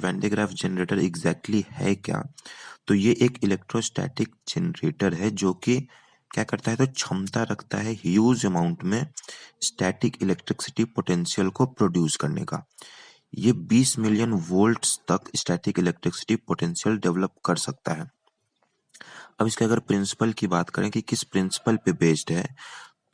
Van de Graaff generator exactly है क्या, तो ये एक इलेक्ट्रोस्टैटिक जनरेटर है जो कि क्या करता है, तो क्षमता रखता है ह्यूज अमाउंट में स्टैटिक इलेक्ट्रिसिटी पोटेंशियल को प्रोड्यूस करने का। ये 20 मिलियन वोल्ट्स तक स्टैटिक इलेक्ट्रिसिटी पोटेंशियल डेवलप कर सकता है। अब इसके अगर प्रिंसिपल की बात करें कि किस प्रिंसिपल पे बेस्ड है,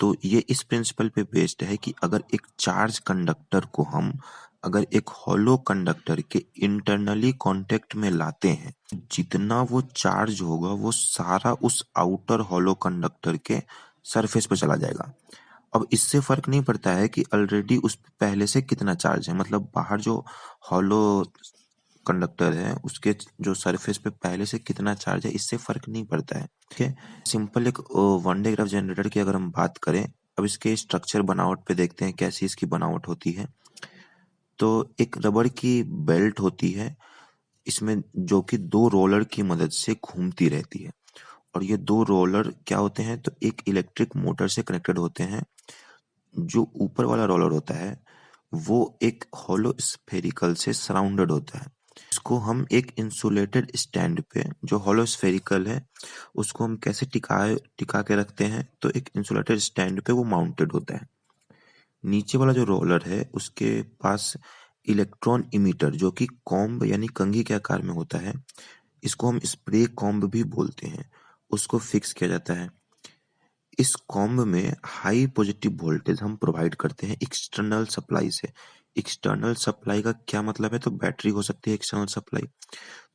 तो ये इस प्रिंसिपल पे बेस्ड है कि अगर एक चार्ज कंडक्टर को हम अगर एक हॉलो कंडक्टर के इंटरनली कांटेक्ट में लाते हैं, जितना वो चार्ज होगा वो सारा उस आउटर हॉलो कंडक्टर के सरफेस पे चला जाएगा। अब इससे फर्क नहीं पड़ता है कि ऑलरेडी उस पे पहले से कितना चार्ज है, मतलब बाहर जो हॉलो कंडक्टर है उसके जो सरफेस पे पहले से कितना चार्ज है, इससे फर्क नहीं पड़ता है। ठीक है, सिंपल एक वन डे ग्राफ जनरेटर की अगर हम बात करें, अब इसके स्ट्रक्चर बनावट पे देखते हैं कैसी इसकी बनावट होती है। तो एक रबड़ की बेल्ट होती है इसमें, जो कि दो रोलर की मदद से घूमती रहती है, और ये दो रोलर क्या होते हैं, तो एक इलेक्ट्रिक मोटर से कनेक्टेड होते हैं। जो ऊपर वाला रोलर होता है वो एक होलो स्फेरिकल से सराउंडेड होता है। इसको हम एक इंसुलेटेड स्टैंड पे, जो होलो स्फेरिकल है उसको हम कैसे टिका के रखते हैं, तो एक इंसुलेटेड स्टैंड पे वो माउंटेड होता है। नीचे वाला जो रोलर है उसके पास इलेक्ट्रॉन इमीटर, जो कि कॉम्ब यानी कंघी के आकार में होता है, इसको हम स्प्रे कॉम्ब भी बोलते हैं, उसको फिक्स किया जाता है। इस कॉम्ब में हाई पॉजिटिव वोल्टेज हम प्रोवाइड करते हैं एक्सटर्नल सप्लाई से। एक्सटर्नल सप्लाई का क्या मतलब है, तो बैटरी हो सकती है एक्सटर्नल सप्लाई।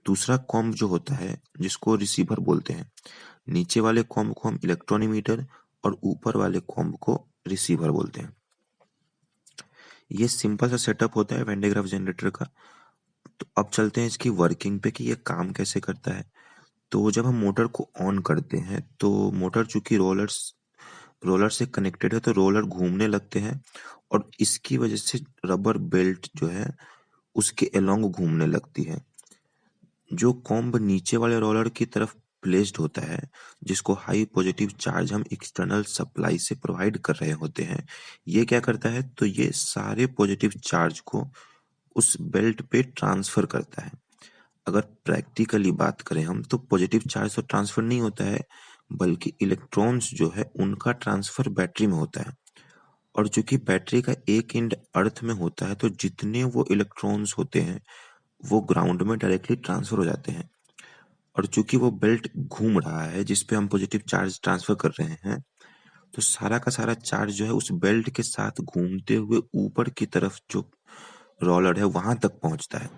दूसरा कॉम्ब जो होता है जिसको रिसीवर बोलते हैं, नीचे वाले कॉम्ब को हम इलेक्ट्रॉन इमीटर और ऊपर वाले कॉम्ब को रिसीवर बोलते हैं। ये सिंपल सा सेटअप होता है वैन डे ग्राफ जनरेटर का। तो अब चलते हैं इसकी वर्किंग पे कि ये काम कैसे करता है। तो जब हम मोटर को ऑन करते हैं तो मोटर चूंकि रोलर से कनेक्टेड है तो रोलर घूमने लगते हैं, और इसकी वजह से रबर बेल्ट जो है उसके अलोंग घूमने लगती है। जो कॉम्ब नीचे वाले रोलर की तरफ प्लेस्ड होता है, जिसको हाई पॉजिटिव चार्ज हम एक्सटर्नल सप्लाई से प्रोवाइड कर रहे होते हैं, ये क्या करता है, तो ये सारे पॉजिटिव चार्ज को उस बेल्ट पे ट्रांसफर करता है। अगर प्रैक्टिकली बात करें हम, तो पॉजिटिव चार्ज तो ट्रांसफर नहीं होता है, बल्कि इलेक्ट्रॉन्स जो है उनका ट्रांसफर बैटरी में होता है। और चूंकि बैटरी का एक एंड अर्थ में होता है, तो जितने वो इलेक्ट्रॉन्स होते हैं वो ग्राउंड में डायरेक्टली ट्रांसफर हो जाते हैं। और चूंकि वो बेल्ट घूम रहा है जिसपे हम पॉजिटिव चार्ज ट्रांसफर कर रहे हैं, तो सारा का सारा चार्ज जो है उस बेल्ट के साथ घूमते हुए ऊपर की तरफ जो रोलर है वहां तक पहुंचता है,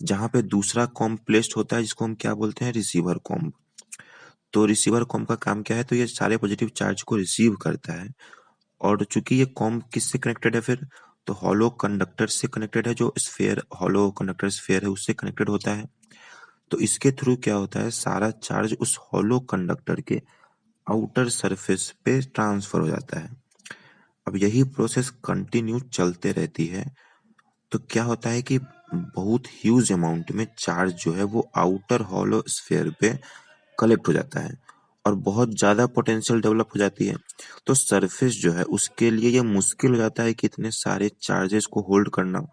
जहां पे दूसरा कॉम्ब प्लेस्ड होता है, जिसको हम क्या बोलते हैं, रिसीवर कॉम्ब। तो रिसीवर कॉम्ब का काम क्या है, तो ये सारे पॉजिटिव चार्ज को रिसीव करता है। और चूंकि ये कॉम्ब किससे कनेक्टेड है फिर, तो हॉलो कंडक्टर से कनेक्टेड है, जो स्फेयर हॉलो कंडक्टर स्फेयर है उससे कनेक्टेड होता है। तो इसके थ्रू क्या होता है, सारा चार्ज उस हॉलो कंडक्टर के आउटर सरफेस पे ट्रांसफर हो जाता है। अब यही प्रोसेस कंटिन्यू चलते रहती है। तो क्या होता है कि बहुत ह्यूज अमाउंट में चार्ज जो है वो आउटर हॉलो स्फेयर पे कलेक्ट हो जाता है, और बहुत ज्यादा पोटेंशियल डेवलप हो जाती है। तो सरफेस जो है उसके लिए ये मुश्किल हो जाता है कि इतने सारे चार्जेस को होल्ड करना।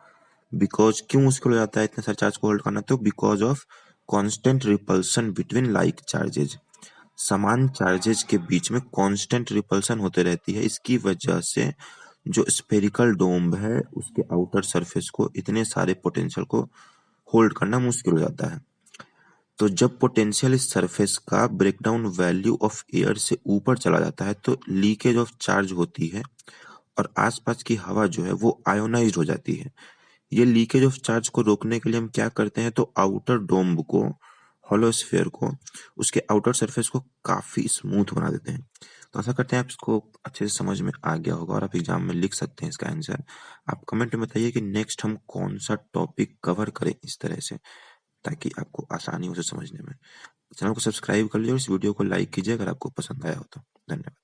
बिकॉज क्यों मुश्किल हो जाता है इतने सारे चार्ज को होल्ड करना, तो because of constant repulsion between like charges. समान चार्जेज के बीच में कांस्टेंट रिपल्सन होते रहती है। इसकी वजह से जो स्फेरिकल डोम है उसके आउटर सरफेस को इतने सारे पोटेंशियल को होल्ड करना मुश्किल हो जाता है। तो जब पोटेंशियल इस सरफेस का ब्रेकडाउन वैल्यू ऑफ एयर से ऊपर चला जाता है, तो लीकेज ऑफ चार्ज होती है और आसपास की हवा जो है वो आयोनाइज्ड हो जाती है। ये लीकेज ऑफ चार्ज को रोकने के लिए हम क्या करते हैं, तो आउटर डोम को, होलोस्फेयर को, उसके आउटर सरफेस को काफी स्मूथ बना देते हैं। तो आशा करते हैं आप इसको अच्छे से समझ में आ गया होगा और आप एग्जाम में लिख सकते हैं इसका आंसर। आप कमेंट में बताइए कि नेक्स्ट हम कौन सा टॉपिक कवर करें इस तरह से, ताकि आपको आसानी हो उसे समझने में। चैनल को सब्सक्राइब कर लीजिए और इस वीडियो को लाइक कीजिए अगर आपको पसंद आया हो तो। धन्यवाद।